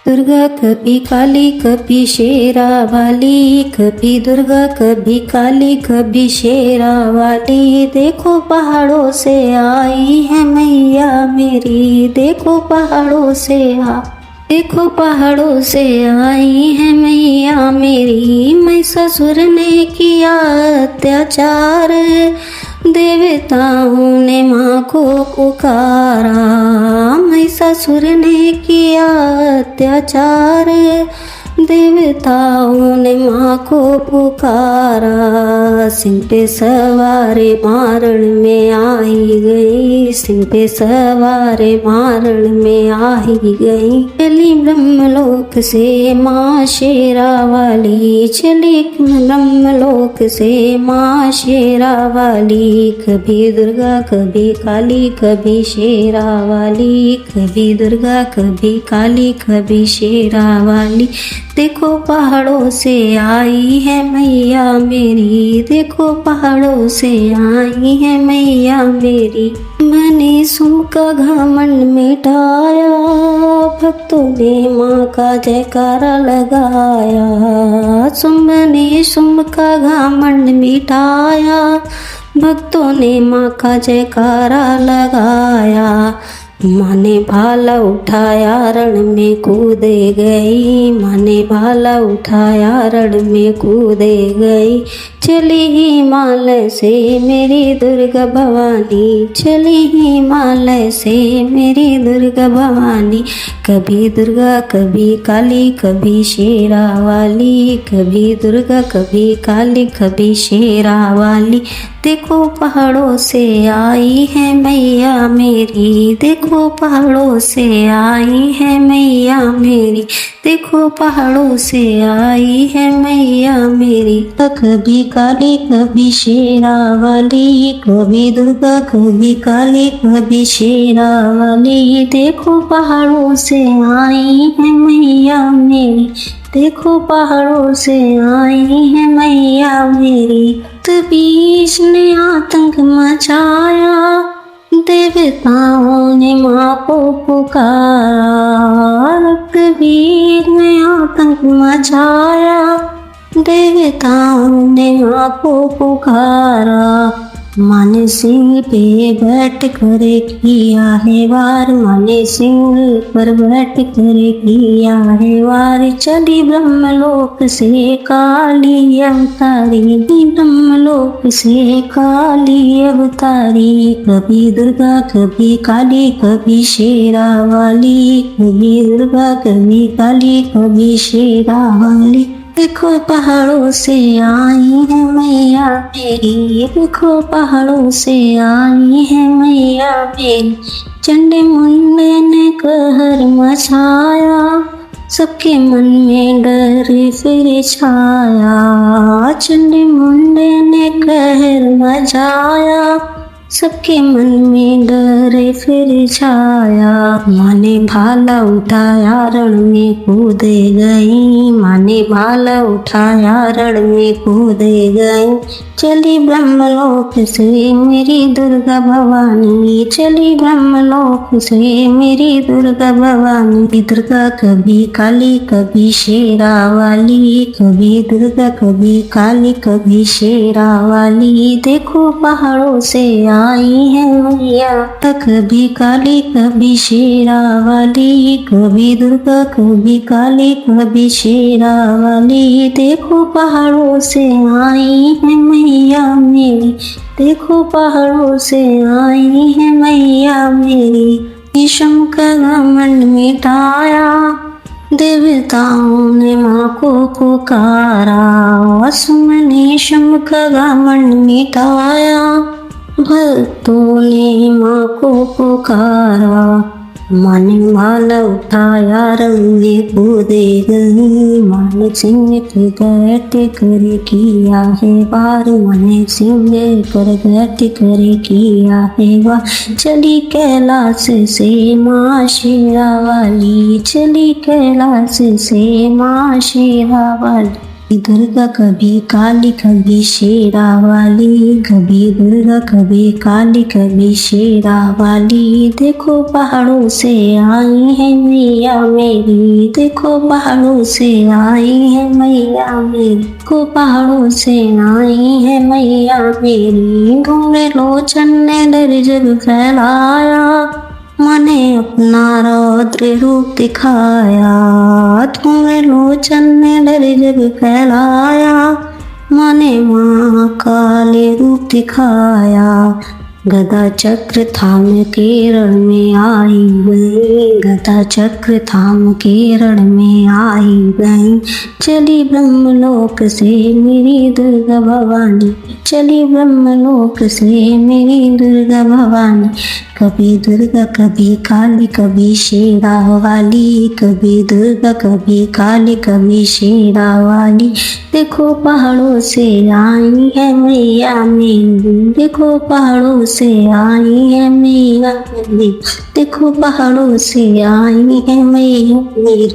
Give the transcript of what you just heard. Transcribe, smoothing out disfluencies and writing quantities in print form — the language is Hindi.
दुर्गा कभी काली कभी शेरा वाली, कभी दुर्गा कभी काली कभी शेरा वाली। देखो पहाड़ों से आई है मैया मेरी, देखो पहाड़ों से देखो पहाड़ों से आई है मैया मेरी। महिषासुर ने किया अत्याचार, देवताओं ने माँ को पुकारा। महिषासुर ने किया अत्याचार, देवताओं ने माँ को पुकारा। सिंह पे सवारे मारण में आई गई, सिंह पे सवारे मारण में आई गई। चली ब्रह्मलोक से माँ शेरा वाली, चली ब्रह्मलोक से माँ शेरा वाली। कभी दुर्गा कभी काली कभी शेरा वाली, कभी दुर्गा कभी काली कभी शेरा वाली। देखो पहाड़ों से आई है मैया मेरी, देखो पहाड़ों से आई है मैया मेरी। मैंने सुन का घमंड मिटाया, भक्तों ने माँ का जयकारा लगाया। मैंने सुन का घमंड मिटाया, भक्तों ने माँ का जयकारा लगाया। माँ ने भाला उठाया रण में कूदे गई, माँ ने भाला उठाया रण में कूदे गई। चली हिमालय से मेरी दुर्गा भवानी, चली हिमालय से मेरी दुर्गा भवानी। कभी दुर्गा कभी काली कभी शेरा वाली, कभी दुर्गा कभी काली कभी शेरा वाली। देखो पहाड़ों से आई है मैया मेरी, देखो पहाड़ों से आई है मैया मेरी, देखो पहाड़ों से आई है मैया मेरी। कभी काली कभी शेरा वाली, कभी दुर्गा कभी काली कभी शेरा वाली। देखो पहाड़ों से आई है मैया मेरी, देखो पहाड़ों से आई है मैया मेरी। बीच ने आतंक मचाया, देवताओं ने माँ को पुकारा। रक्तबीर ने आतंक मचाया, देवताओं ने माँ को पुकारा। माँ ने सिंह पे बैठ कर किया है वार, माँ ने सिंह पर बैठ कर किया है वार। चली ब्रह्मलोक से काली अवतारी, ब्रह्मलोक से काली अवतारी। कभी दुर्गा कभी काली कभी शेरा वाली, कभी दुर्गा कभी काली कभी शेरा वाली। देखो पहाड़ों से आई है मैया मेरी, देखो पहाड़ों से आई है मैया मेरी। चंडे मुंडे ने कहर मचाया, सबके मन में डर फिर छाया। चंडे मुंडे ने कहर मचाया, सबके मन में डर फिर छाया। माँ ने भाला उठाया रण में कूदे गई, माँ ने भाला उठाया रण में कूदे गई। चली ब्रह्मलोक से मेरी दुर्गा भवानी, चली ब्रह्मलोक से मेरी दुर्गा भवानी। दुर्गा कभी काली कभी शेरा वाली, कभी दुर्गा कभी काली कभी शेरा वाली। देखो पहाड़ों से आई है मैया, कभी काली कभी शेरा वाली, कभी दुर्गा कभी काली कभी शेरा वाली। देखो पहाड़ों से आई है मैया मेरी, देखो पहाड़ों से आई है मैया मेरी। विषम का घमंड मिटाया, देवताओं ने माँ को पुकारा। ने शम का घमंड मिटाया, भक्तों ने माँ को पुकारा। माँ ने भाला उठाया रंग में कूदे गई, माँ ने सिंह पे बैठ कर किया है वार, माँ ने सिंह पर बैठ कर किया है वार। चली कैलाश से माँ शेरा वाली, चली कैलाश से माँ शेरा वाली। दुर्गा कभी काली कभी शेरा वाली, कभी दुर्गा कभी काली कभी शेरा वाली। देखो पहाड़ों से आई है मैया मेरी, देखो पहाड़ों से आई है मैया मेरी, देखो पहाड़ों से आई है मैया मेरी। घूमे लोचन ने डर जग फैलाया, मने अपना रौद्र रूप दिखाया। तुम्हें लोचन ने डर जग फैलाया, मने माँ काले रूप दिखाया। गदा चक्र थाम के रण में आई गई, गदा चक्र थाम के रण में आई गई। चली ब्रह्मलोक से मेरी दुर्गा भवानी, चली ब्रह्मलोक से मेरी दुर्गा भवानी। कभी दुर्गा कभी काली कभी शेरा वाली, कभी दुर्गा कभी काली कभी शेरा वाली। देखो पहाड़ों से आई है मैया मेरी, देखो पहाड़ों से आई है मैया मेरी, देखो पहाड़ों से आई है मैया मेरी।